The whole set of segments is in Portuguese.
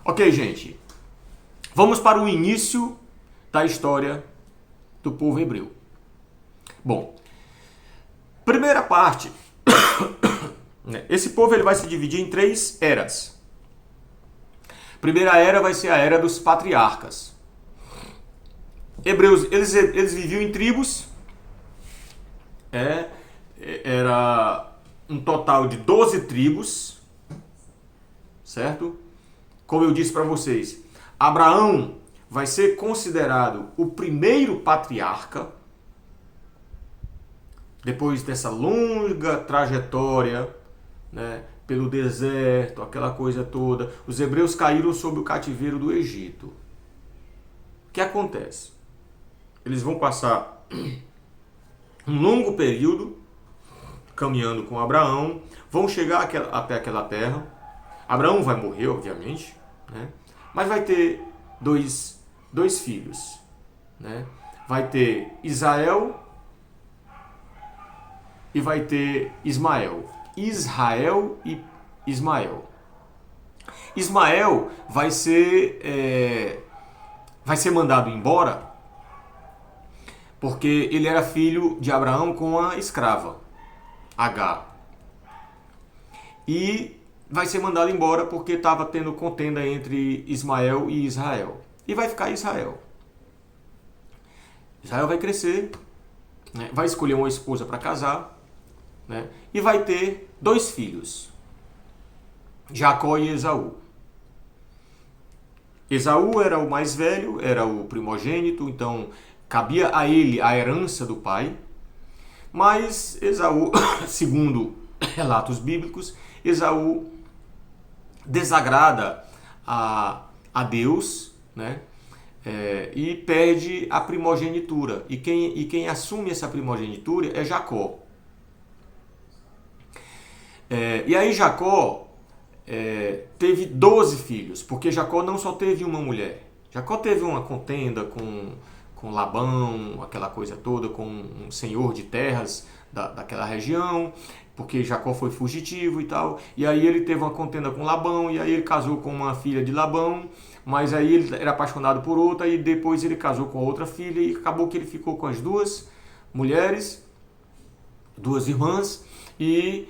Ok, gente. Vamos para o início da história do povo hebreu. Bom, primeira parte. Esse povo ele vai se dividir em 3 eras. Primeira era vai ser a era dos patriarcas. Hebreus, eles viviam em tribos. Era um total de 12 tribos. Certo? Como eu disse para vocês, Abraão vai ser considerado o primeiro patriarca. Depois dessa longa trajetória, né, pelo deserto, aquela coisa toda, os hebreus caíram sob o cativeiro do Egito. O que acontece? Eles vão passar um longo período caminhando com Abraão, vão chegar até aquela terra. Abraão vai morrer, obviamente, né? Mas vai ter dois filhos. Né? Vai ter Israel e vai ter Ismael. Israel e Ismael. Ismael vai ser mandado embora porque ele era filho de Abraão com a escrava, Agar. E vai ser mandado embora porque estava tendo contenda entre Ismael e Israel. E vai ficar Israel. Israel vai crescer, né? Vai escolher uma esposa para casar, né? E vai ter 2 filhos, Jacó e Esaú. Esaú era o mais velho, era o primogênito, então cabia a ele a herança do pai. Mas Esaú, segundo relatos bíblicos, Esaú desagrada a Deus, né? E perde a primogenitura. E quem assume essa primogenitura é Jacó. E aí Jacó teve 12 filhos, porque Jacó não só teve uma mulher. Jacó teve uma contenda com Labão, aquela coisa toda, com um senhor de terras daquela região, porque Jacó foi fugitivo e tal. E aí ele teve uma contenda com Labão, e aí ele casou com uma filha de Labão, mas aí ele era apaixonado por outra, e depois ele casou com outra filha, e acabou que ele ficou com as 2 mulheres, 2 irmãs, e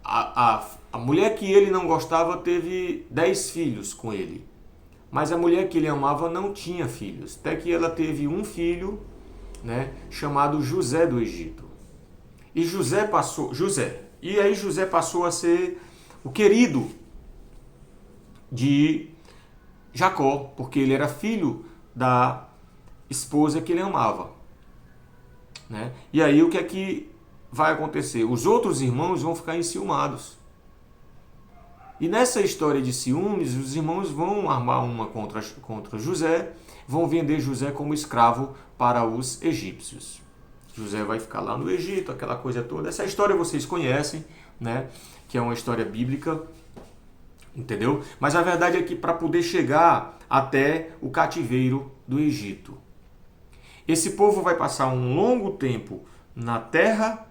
a mulher que ele não gostava teve 10 filhos com ele. Mas a mulher que ele amava não tinha filhos. Até que ela teve um filho, né, chamado José do Egito. E José passou a ser o querido de Jacó, porque ele era filho da esposa que ele amava. Né? E aí o que é que vai acontecer? Os outros irmãos vão ficar enciumados. E nessa história de ciúmes, os irmãos vão armar uma contra José, vão vender José como escravo para os egípcios. José vai ficar lá no Egito, aquela coisa toda. Essa história vocês conhecem, né? Que é uma história bíblica, entendeu? Mas a verdade é que para poder chegar até o cativeiro do Egito, esse povo vai passar um longo tempo na terra,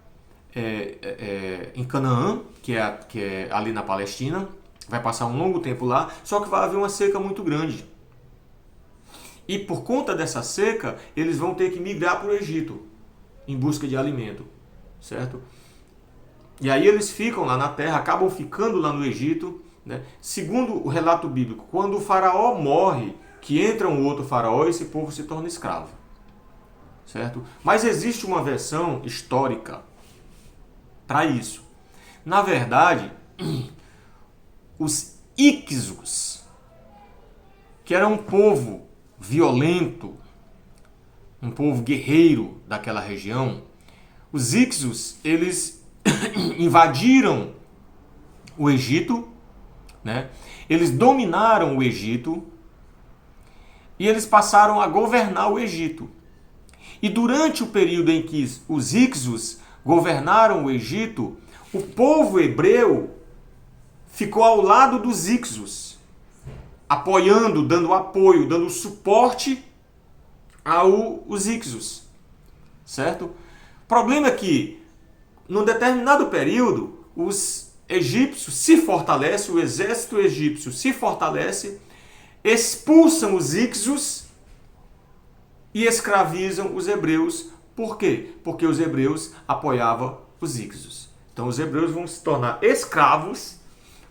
em Canaã, que é ali na Palestina, vai passar um longo tempo lá, só que vai haver uma seca muito grande. E por conta dessa seca, eles vão ter que migrar para o Egito, em busca de alimento, certo? E aí eles ficam lá na terra, acabam ficando lá no Egito, né? Segundo o relato bíblico, quando o faraó morre, que entra um outro faraó, esse povo se torna escravo, certo? Mas existe uma versão histórica para isso. Na verdade, os Ixos, que era um povo violento, um povo guerreiro daquela região, os Ixos, eles invadiram o Egito, né? Eles dominaram o Egito e eles passaram a governar o Egito. E durante o período em que os Ixos governaram o Egito, o povo hebreu ficou ao lado dos Ixos, apoiando, dando apoio, dando suporte aos Ixos, certo? O problema é que, num determinado período, os egípcio se fortalece, o exército egípcio se fortalece, expulsam os íxios e escravizam os hebreus. Por quê? Porque os hebreus apoiavam os íxios. Então os hebreus vão se tornar escravos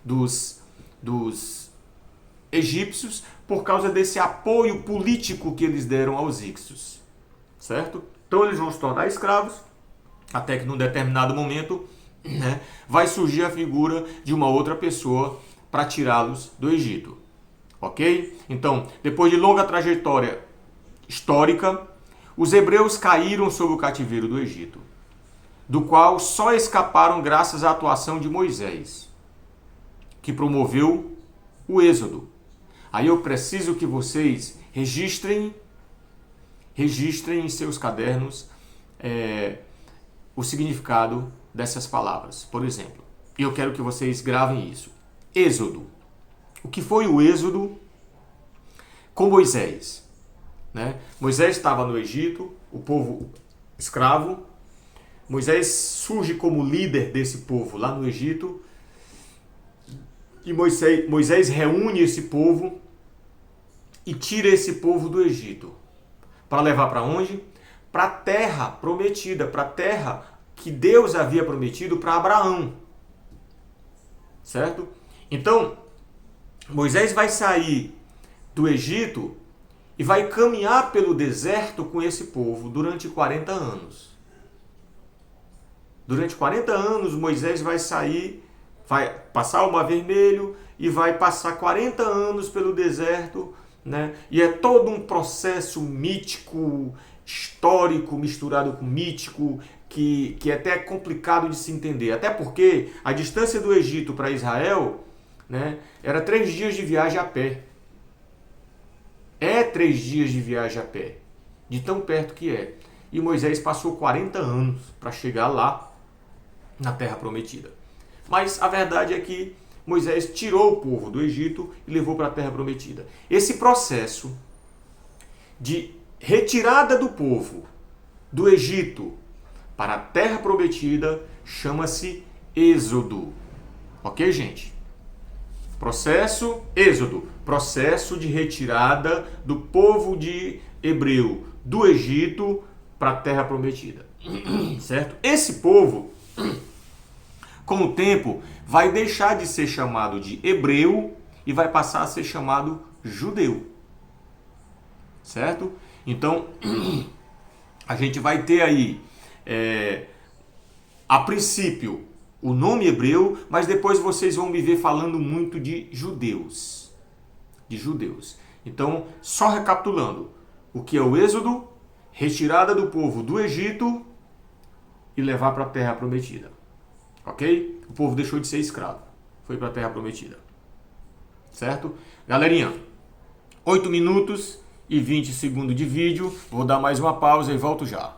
dos egípcios por causa desse apoio político que eles deram aos íxios. Certo? Então eles vão se tornar escravos, até que num determinado momento, né, vai surgir a figura de uma outra pessoa para tirá-los do Egito. Ok? Então, depois de longa trajetória histórica, os hebreus caíram sob o cativeiro do Egito, do qual só escaparam graças à atuação de Moisés, que promoveu o êxodo. Aí eu preciso que vocês registrem em seus cadernos o significado dessas palavras. Por exemplo, eu quero que vocês gravem isso. Êxodo. O que foi o êxodo com Moisés? Né? Moisés estava no Egito, o povo escravo. Moisés surge como líder desse povo lá no Egito. E Moisés reúne esse povo e tira esse povo do Egito. Para levar para onde? Para a terra prometida, para a terra que Deus havia prometido para Abraão. Certo? Então, Moisés vai sair do Egito e vai caminhar pelo deserto com esse povo durante 40 anos. Durante 40 anos, Moisés vai sair, vai passar o Mar Vermelho e vai passar 40 anos pelo deserto, né? E é todo um processo mítico, histórico, misturado com mítico, que é até complicado de se entender. Até porque a distância do Egito para Israel, né, era 3 dias de viagem a pé. É 3 dias de viagem a pé, de tão perto que é. E Moisés passou 40 anos para chegar lá, na Terra Prometida. Mas a verdade é que Moisés tirou o povo do Egito e levou para a Terra Prometida. Esse processo de retirada do povo do Egito para a Terra Prometida chama-se êxodo. Ok, gente? Êxodo, processo de retirada do povo de hebreu do Egito para a Terra Prometida. Certo? Esse povo, com o tempo, vai deixar de ser chamado de hebreu e vai passar a ser chamado judeu. Certo? Então, a gente vai ter aí, a princípio, o nome hebreu, mas depois vocês vão me ver falando muito de judeus. Então, só recapitulando, o que é o êxodo? Retirada do povo do Egito e levar para a Terra Prometida. Ok? O povo deixou de ser escravo. Foi para a Terra Prometida. Certo? Galerinha, 8 minutos e 20 segundos de vídeo. Vou dar mais uma pausa e volto já.